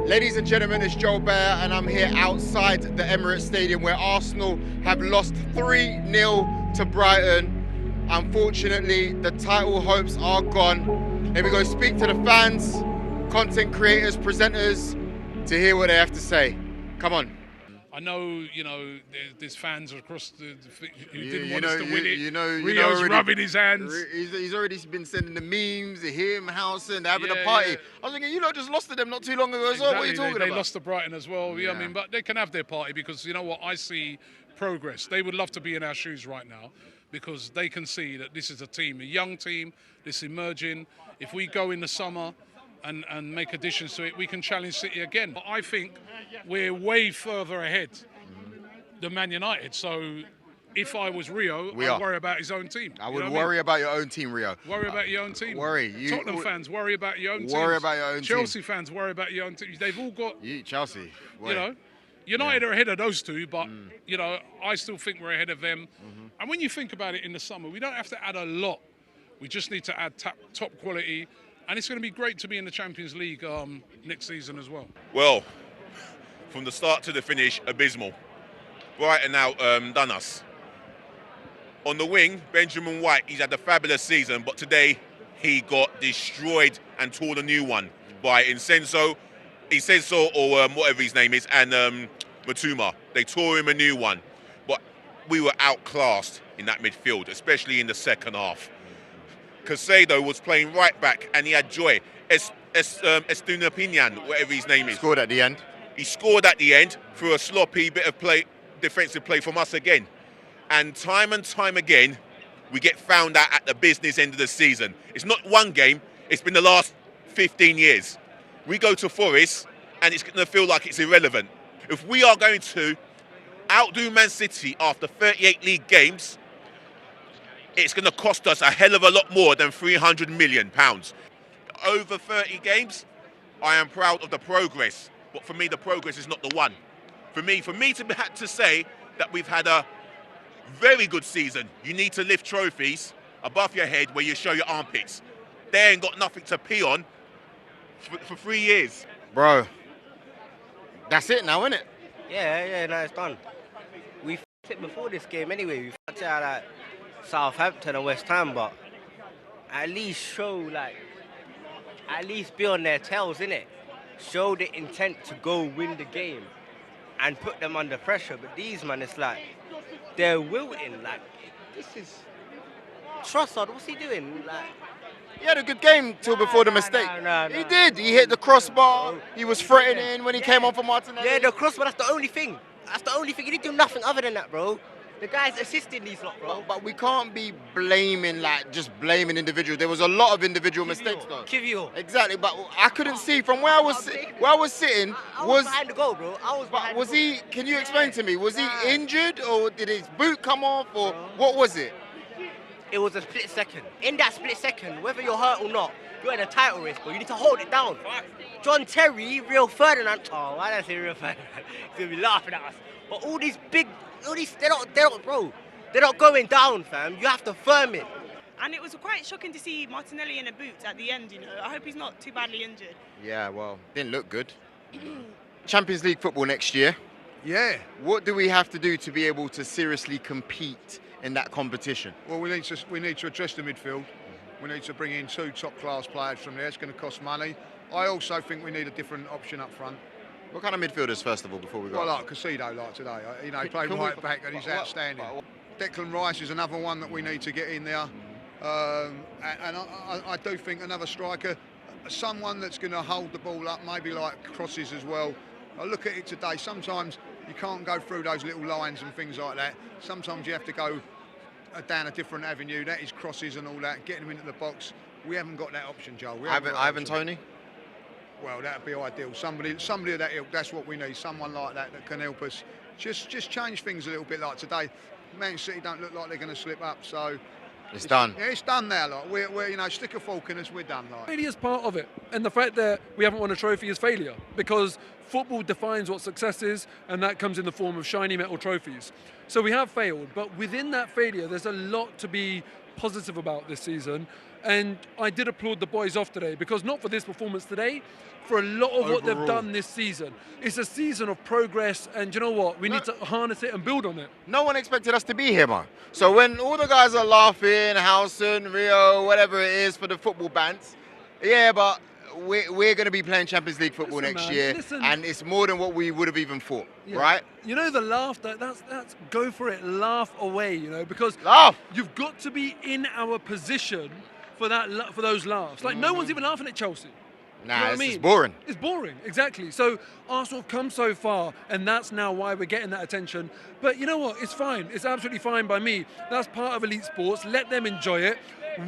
Ladies and gentlemen, it's Joel Beya and I'm here outside the Emirates Stadium where Arsenal have lost 3-0 to Brighton. Unfortunately, the title hopes are gone. Here we go, speak to the fans, content creators, presenters, to hear what they have to say. Come on. I know, there's fans across who didn't want us to win it. Rio's already rubbing his hands. He's already been sending the memes, him, Howson, having a party. Yeah. I was thinking, you lot just lost to them not too long ago as well. What are you talking about? They lost to Brighton as well. Yeah. But they can have their party because, you know what, I see progress. They would love to be in our shoes right now because they can see that this is a team, a young team, this emerging. If we go in the summer and make additions to it, we can challenge City again. But I think we're way further ahead than Man United. So if I was Rio, I'd worry about his own team. I would worry about your own team, Rio. Worry about your own team. Tottenham fans, worry about your own team. Worry about your own team. Chelsea fans, worry about your own team. They've all got... Chelsea. United are ahead of those two, but, I still think we're ahead of them. And when you think about it in the summer, we don't have to add a lot. We just need to add top quality. And it's going to be great to be in the Champions League next season as well. Well, from the start to the finish, abysmal. Brighton now done us. On the wing, Benjamin White, he's had a fabulous season, but today he got destroyed and torn a new one by Enciso or whatever his name is, and Matuma. They tore him a new one. But we were outclassed in that midfield, especially in the second half. Casado was playing right back and he had joy. Estupinian, whatever his name is. Scored at the end. He scored at the end through a sloppy bit of defensive play from us again. And time again, we get found out at the business end of the season. It's not one game, it's been the last 15 years. We go to Forest and it's going to feel like it's irrelevant. If we are going to outdo Man City after 38 league games, it's going to cost us a hell of a lot more than £300 million. Over 30 games, I am proud of the progress. But for me, the progress is not the one. For me to say that we've had a very good season, you need to lift trophies above your head where you show your armpits. They ain't got nothing to pee on for 3 years. Bro, that's it now, isn't it? Yeah, no, it's done. We f***ed it before this game anyway. We f***ed it out at Southampton and West Ham, but at least be on their tails, innit? Show the intent to go win the game and put them under pressure. But these, man, it's like they're wilting. Like, this is Trossard. What's he doing? Like, he had a good game till before the mistake. He did. He hit the crossbar. He was threatening when he came on for Martinelli. Yeah, the crossbar. That's the only thing. He didn't do nothing other than that, bro. The guy's assisting these lot, bro. But we can't be blaming individuals. There was a lot of individual mistakes, though. Kiwior. Exactly, but I couldn't see from where I was sitting. I was behind the goal, bro. Was he? Can you explain to me? Was he injured, or did his boot come off, or what was it? It was a split second. In that split second, whether you're hurt or not, you're in a title race, bro. You need to hold it down. John Terry, Rio Ferdinand. Oh, why did I say Rio Ferdinand? He's gonna be laughing at us. But all these, they're not going down, fam. You have to firm it. And it was quite shocking to see Martinelli in a boot at the end, I hope he's not too badly injured. Yeah, well, didn't look good. Champions League football next year. Yeah. What do we have to do to be able to seriously compete in that competition? Well, we need to address the midfield. We need to bring in 2 top-class players from there. It's going to cost money. I also think we need a different option up front. What kind of midfielders, first of all, before we go? Well, like Casado, like today. He played right back and he's outstanding. Declan Rice is another one that we need to get in there. And I do think another striker, someone that's going to hold the ball up, maybe like crosses as well. I look at it today, sometimes you can't go through those little lines and things like that. Sometimes you have to go down a different avenue. That is crosses and all that, getting them into the box. We haven't got that option, Joel. Ivan Toney? Well, that'd be ideal. Somebody of that ilk. That's what we need. Someone like that can help us. Just change things a little bit. Like today, Man City don't look like they're going to slip up. So it's done. Yeah, it's done now. Like we're stick a fork in us. We're done. Like failure is part of it, and the fact that we haven't won a trophy is failure because football defines what success is, and that comes in the form of shiny metal trophies. So we have failed, but within that failure, there's a lot to be positive about this season. And I did applaud the boys off today, because not for this performance today, for a lot of what they've done this season. It's a season of progress, and you know what? We need to harness it and build on it. No one expected us to be here, man. So when all the guys are laughing, Howson, Rio, whatever it is for the football bands, yeah, but we're going to be playing Champions League football next year, and it's more than what we would have even thought, right? You know, the laughter, that's go for it, laugh away, you know, because you've got to be in our position for those laughs. Like, no one's even laughing at Chelsea. Nah, you know what I mean? It's boring. It's boring, exactly. So Arsenal have come so far, and that's now why we're getting that attention. But you know what? It's fine. It's absolutely fine by me. That's part of elite sports. Let them enjoy it.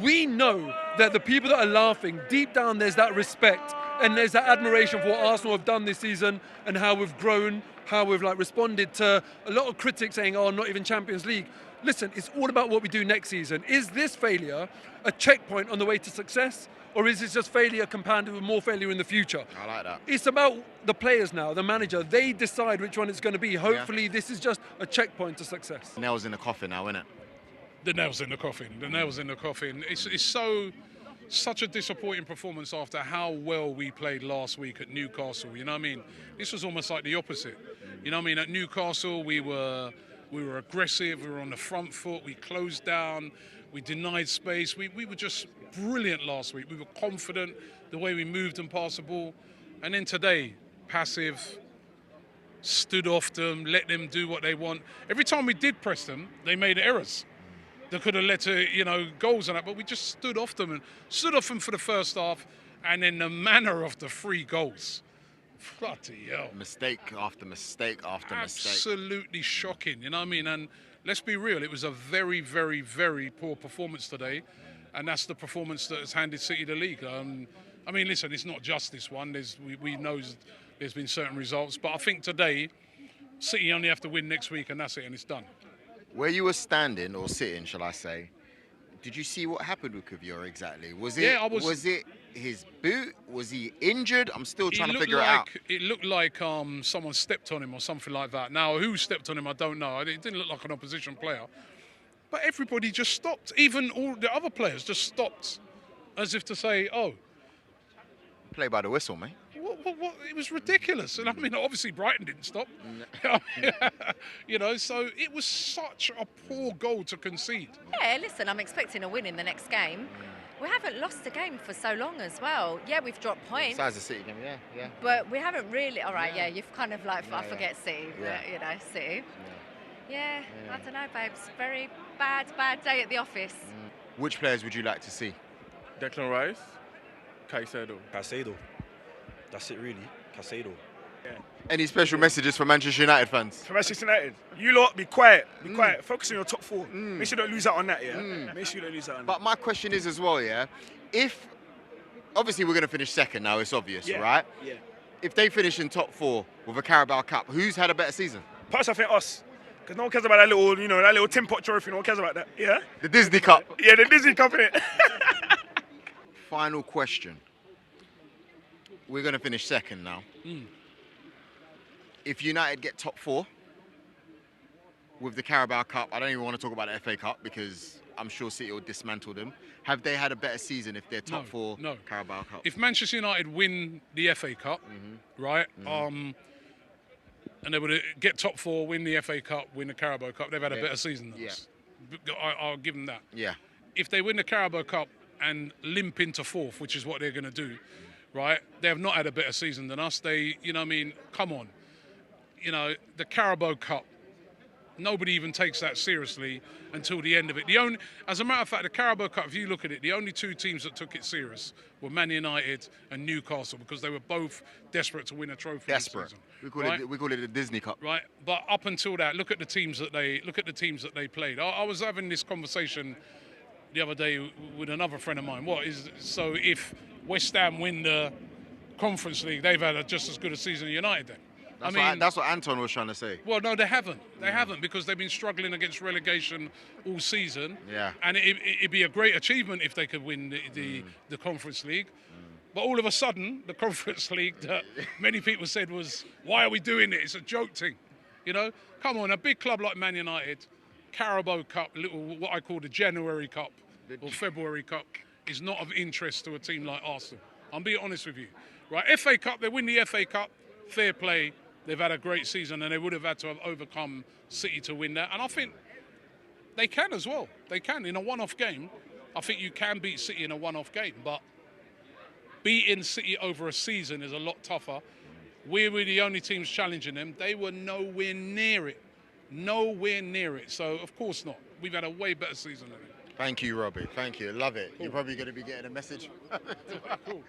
We know that the people that are laughing, deep down there's that respect and there's that admiration for what Arsenal have done this season and how we've grown, how we've responded to a lot of critics saying, oh, not even Champions League. Listen, it's all about what we do next season. Is this failure a checkpoint on the way to success? Or is this just failure compounded with more failure in the future? I like that. It's about the players now, the manager. They decide which one it's going to be. Hopefully, this is just a checkpoint to success. Nails in the coffin now, isn't it? The nails in the coffin. The nails in the coffin. It's such a disappointing performance after how well we played last week at Newcastle. You know what I mean? This was almost like the opposite. You know what I mean? At Newcastle, we were aggressive. We were on the front foot. We closed down. We denied space. We were just brilliant last week. We were confident the way we moved and passed the ball. And then today, passive, stood off them, let them do what they want. Every time we did press them, they made errors that could have led to, goals and that. But we just stood off them for the first half. And then the manner of the 3 goals. Bloody hell. Mistake after mistake after mistake. Absolutely shocking, you know what I mean? And let's be real, it was a very, very, very poor performance today. And that's the performance that has handed City the league. I mean, listen, it's not just this one. We know there's been certain results. But I think today, City only have to win next week and that's it, and it's done. Where you were standing, or sitting, shall I say, did you see what happened with Kiwior exactly? Was it his boot? Was he injured? I'm still trying to figure it out. It looked like someone stepped on him or something like that. Now, who stepped on him, I don't know. It didn't look like an opposition player. But everybody just stopped. Even all the other players just stopped, as if to say, oh. Play by the whistle, mate. What? It was ridiculous. And I mean, obviously Brighton didn't stop. So it was such a poor goal to concede. Yeah, listen, I'm expecting a win in the next game. We haven't lost a game for so long as well. Yeah, we've dropped points. Besides the City game, yeah. But we haven't really, you've kind of I forget City, but, City. Yeah, I don't know, babes. Very bad day at the office. Which players would you like to see? Declan Rice, Caicedo. That's it, really. Caicedo. Yeah. Any special messages for Manchester United fans? For Manchester United, you lot, be quiet. Be quiet. Focus on your top 4. Make sure you don't lose out on that, Make sure you don't lose out on that. But my question is as well, if obviously we're going to finish second now, it's obvious, right? Yeah. If they finish in top 4 with a Carabao Cup, who's had a better season? Personally, I think us. Because no one cares about that little tin pot trophy. No one cares about that. Yeah. The Disney Cup. Yeah, the Disney Cup, innit? Final question. We're going to finish second now. If United get top 4 with the Carabao Cup, I don't even want to talk about the FA Cup because I'm sure City will dismantle them. Have they had a better season if they're top 4 Carabao Cup? If Manchester United win the FA Cup, right, and they would get top 4, win the FA Cup, win the Carabao Cup, they've had a better season than us. I'll give them that. Yeah. If they win the Carabao Cup and limp into 4th, which is what they're going to do, right, they have not had a better season than us. Come on. The Carabao Cup, nobody even takes that seriously until the end of it. As a matter of fact, the Carabao Cup, if you look at it, the only 2 teams that took it serious were Man United and Newcastle because they were both desperate to win a trophy. Desperate. We call it the Disney Cup. Right, but up until that, look at the teams that they played. I was having this conversation the other day with another friend of mine. If West Ham win the Conference League, they've had just as good a season as United then? That's what Anton was trying to say. Well, no, they haven't. They haven't because they've been struggling against relegation all season. Yeah. And it'd be a great achievement if they could win the Conference League. But all of a sudden, the Conference League that many people said was, why are we doing it? It's a joke thing. Come on, a big club like Man United, Carabao Cup, what I call the January Cup or February Cup. is not of interest to a team like Arsenal. I'm being honest with you. Right, FA Cup, they win the FA Cup, fair play. They've had a great season and they would have had to have overcome City to win that. And I think they can as well. They can. In a one-off game, I think you can beat City in a one-off game. But beating City over a season is a lot tougher. We were the only teams challenging them. They were nowhere near it. Nowhere near it. So, of course not. We've had a way better season than them. Thank you, Robbie. Thank you. Love it. Cool. You're probably going to be getting a message. Cool.